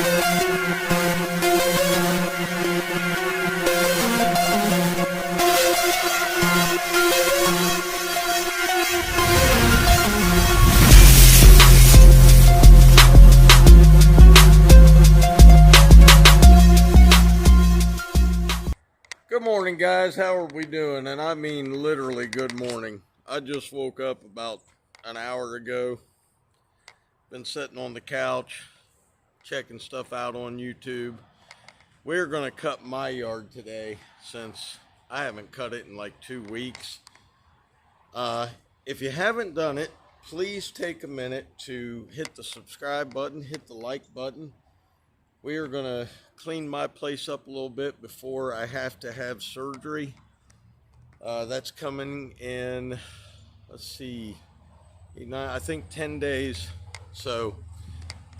Good morning, guys. How are we doing? And I mean literally good morning. I just woke up about an hour ago. Been sitting on the couch checking stuff out on YouTube. We're going to cut my yard today since I haven't cut it in like 2 weeks. If you haven't done it, please take a minute to hit the subscribe button, hit the like button. We are going to clean my place up a little bit before I have to have surgery. That's coming in, let's see, I think 10 days. So,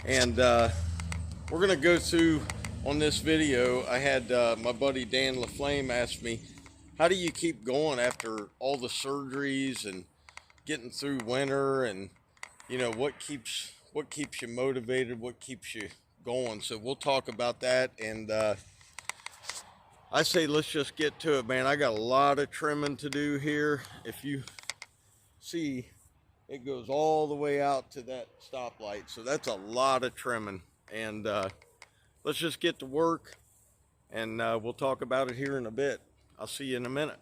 and we're going to go through on this video. I had my buddy Dan LaFlame ask me, how do you keep going after all the surgeries and getting through winter, and you know, what keeps you motivated, what keeps you going? So we'll talk about that, and I say let's just get to it, man. I got a lot of trimming to do here. If you see, it goes all the way out to that stoplight, so that's a lot of trimming, and let's just get to work, and we'll talk about it here in a bit. I'll see you in a minute.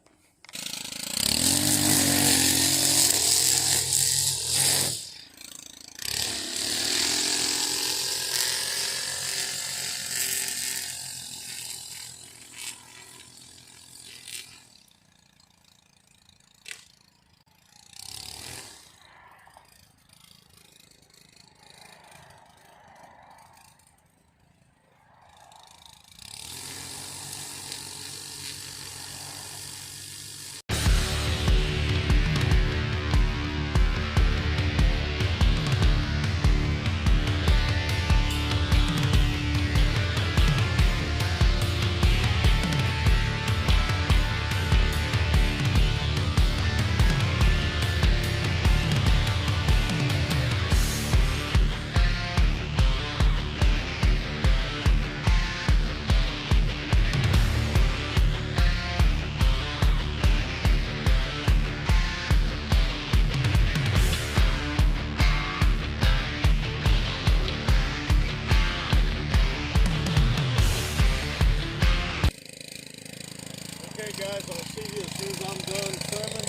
Okay guys, I'll see you as soon as I'm done trimming.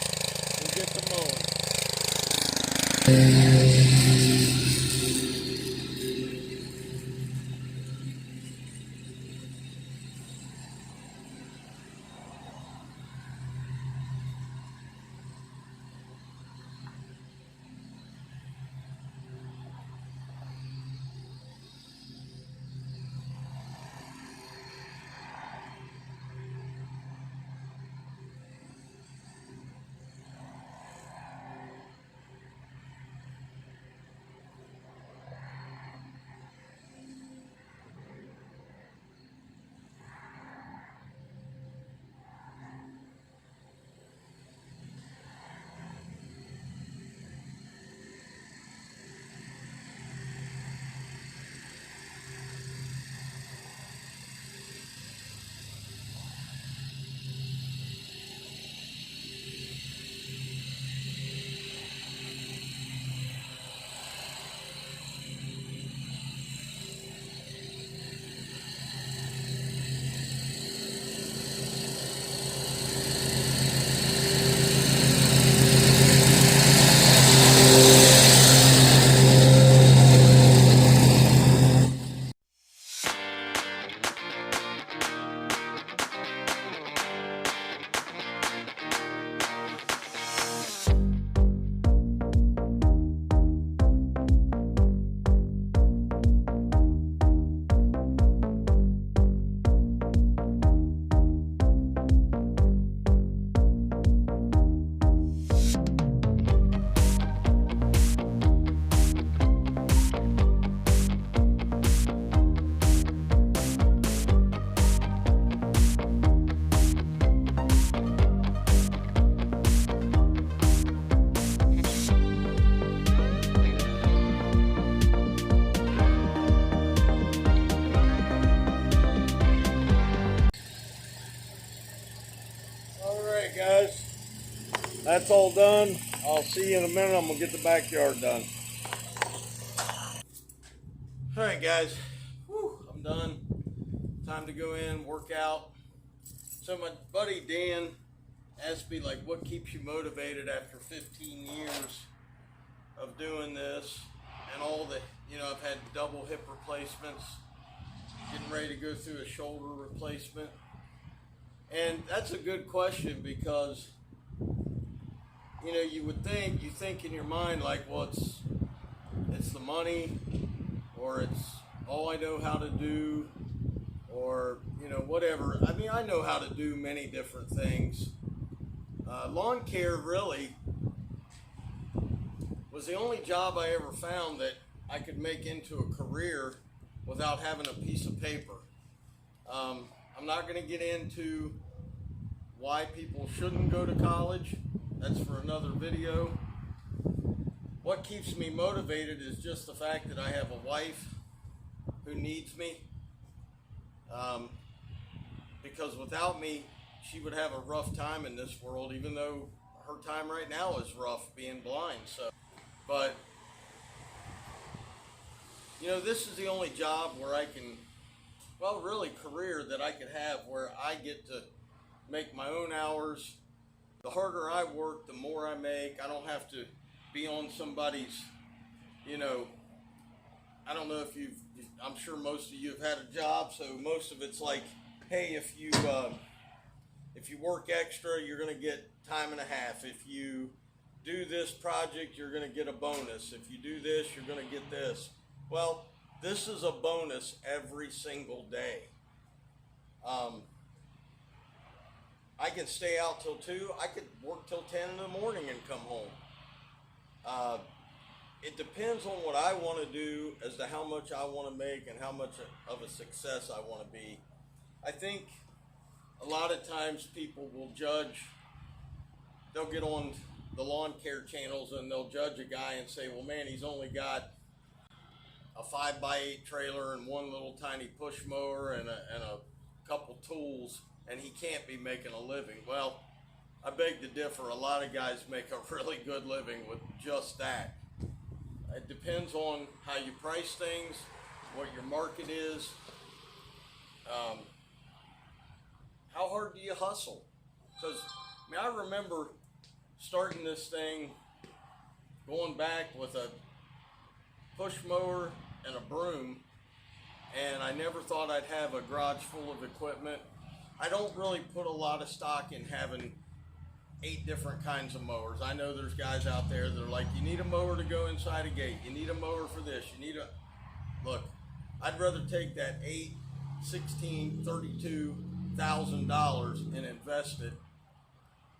We'll get to mowing. that's all done. I'll see you in a minute. I'm gonna get the backyard done. All right, guys. Whew, I'm done. Time to go in, work out. So my buddy Dan asked me, like, what keeps you motivated after 15 years of doing this and all the, I've had double hip replacements, getting ready to go through a shoulder replacement. And that's a good question because, you think in your mind, like, well, it's the money, or it's all I know how to do, or, whatever. I mean, I know how to do many different things. Lawn care really was the only job I ever found that I could make into a career without having a piece of paper. I'm not going to get into why people shouldn't go to college. That's for another video. What keeps me motivated is just the fact that I have a wife who needs me. Because without me, she would have a rough time in this world, even though her time right now is rough being blind. But this is the only job where I can, really career that I could have where I get to make my own hours. The harder I work, the more I make. I don't have to be on somebody's, I don't know if I'm sure most of you have had a job, so most of it's like, hey, if you work extra, you're going to get time and a half. If you do this project, you're going to get a bonus. If you do this, you're going to get this. Well, this is a bonus every single day. I can stay out till 2. I could work till 10 in the morning and come home. It depends on what I want to do as to how much I want to make and how much of a success I want to be. I think a lot of times people will judge, they'll get on the lawn care channels and they'll judge a guy and say, well, man, he's only got a 5x8 trailer and one little tiny push mower and a couple tools, and he can't be making a living. Well, I beg to differ. A lot of guys make a really good living with just that. It depends on how you price things, what your market is, how hard do you hustle? Because, I remember starting this thing, going back with a push mower and a broom, and I never thought I'd have a garage full of equipment. I don't really put a lot of stock in having 8 different kinds of mowers. I know there's guys out there that are like, you need a mower to go inside a gate, you need a mower for this, look, I'd rather take that $8, $16, $32,000 and invest it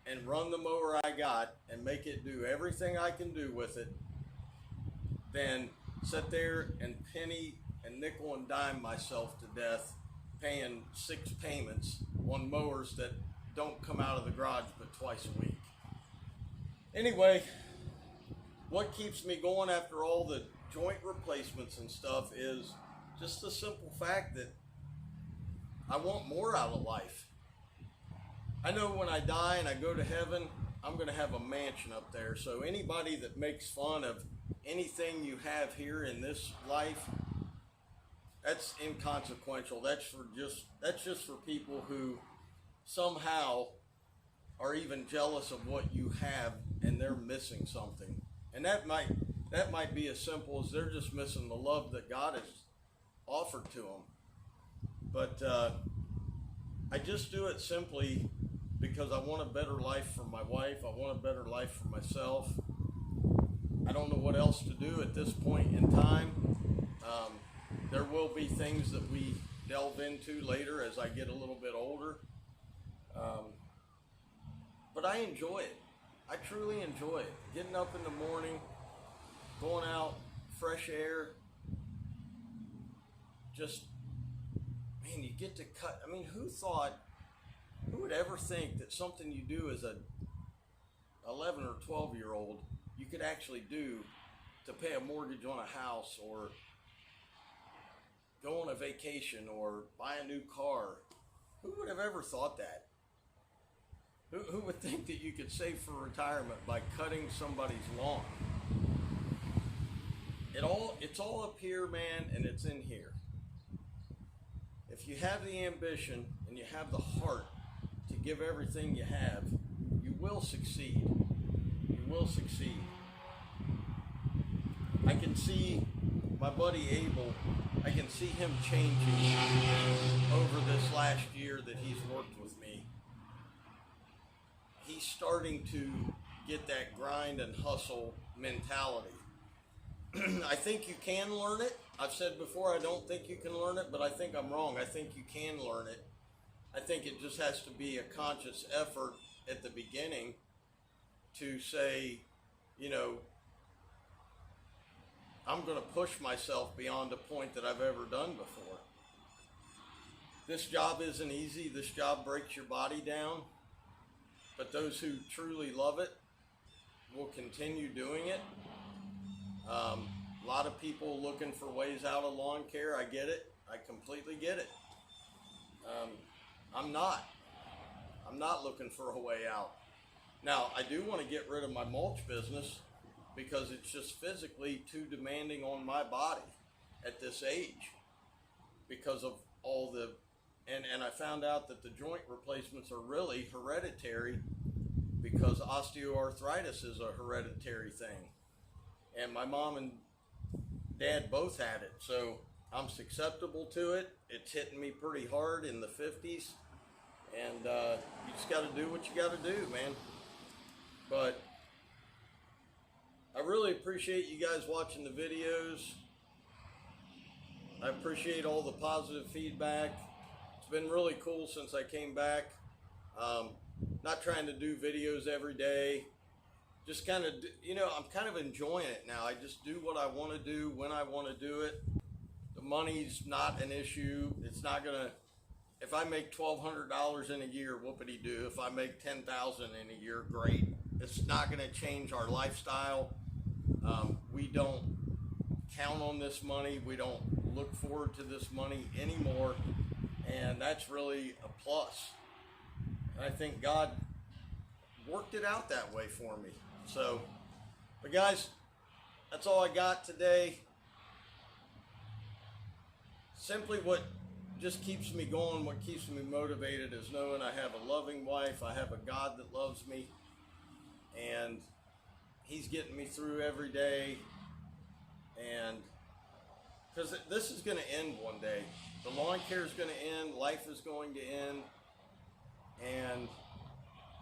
and run the mower I got and make it do everything I can do with it than sit there and penny and nickel and dime myself to death paying 6 payments on mowers that don't come out of the garage but twice a week. Anyway, what keeps me going after all the joint replacements and stuff is just the simple fact that I want more out of life. I know when I die and I go to heaven, I'm going to have a mansion up there. So anybody that makes fun of anything you have here in this life, that's inconsequential. That's just for people who somehow are even jealous of what you have and they're missing something. And that might be as simple as they're just missing the love that God has offered to them. But I just do it simply because I want a better life for my wife. I want a better life for myself. I don't know what else to do at this point in time. There will be things that we delve into later as I get a little bit older. But I enjoy it. I truly enjoy it. Getting up in the morning, going out, fresh air, just, man, you get to cut. I mean, who would ever think that something you do as a 11 or 12-year-old you could actually do to pay a mortgage on a house or go on a vacation or buy a new car? Who would have ever thought that? Who would think that you could save for retirement by cutting somebody's lawn? It's all up here, man, and it's in here. If you have the ambition and you have the heart to give everything you have, you will succeed. You will succeed. I can see my buddy Abel, I can see him changing over this last year that he's worked with me. He's starting to get that grind and hustle mentality. I think you can learn it. I've said before, I don't think you can learn it, but I think I'm wrong. I think you can learn it. I think it just has to be a conscious effort at the beginning to say, you know, I'm going to push myself beyond a point that I've ever done before. This job isn't easy. This job breaks your body down. But those who truly love it will continue doing it. A lot of people looking for ways out of lawn care. I get it. I completely get it. I'm not looking for a way out. Now, I do want to get rid of my mulch business because it's just physically too demanding on my body at this age because of all the, and I found out that the joint replacements are really hereditary because osteoarthritis is a hereditary thing. And my mom and dad both had it, so I'm susceptible to it. It's hitting me pretty hard in the 50s, and you just got to do what you got to do, man. But I really appreciate you guys watching the videos. I appreciate all the positive feedback. It's been really cool since I came back. Not trying to do videos every day. Just kind of, you know, I'm kind of enjoying it now. I just do what I want to do when I want to do it. The money's not an issue. It's not gonna, if I make $1,200 in a year, whoopity-doo. If I make $10,000 in a year, great. It's not gonna change our lifestyle. We don't count on this money. We don't look forward to this money anymore. And that's really a plus. And I think God worked it out that way for me. So, but guys, that's all I got today. Simply what just keeps me going, what keeps me motivated is knowing I have a loving wife, I have a God that loves me, and He's getting me through every day. And because this is going to end one day. The lawn care is going to end, life is going to end, and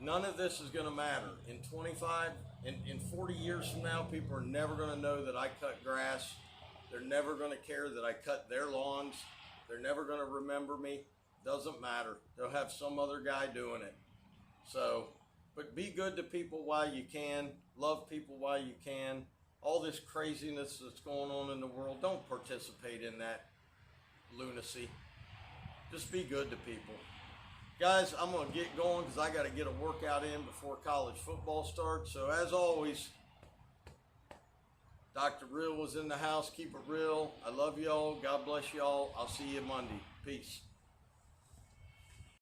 none of this is going to matter. In 40 years from now, people are never going to know that I cut grass. They're never going to care that I cut their lawns. They're never going to remember me. Doesn't matter. They'll have some other guy doing it. So, but be good to people while you can. Love people while you can. All this craziness that's going on in the world, don't participate in that lunacy. Just be good to people. Guys, I'm going to get going because I got to get a workout in before college football starts. So as always, Dr. Real was in the house. Keep it real. I love y'all. God bless y'all. I'll see you Monday. Peace.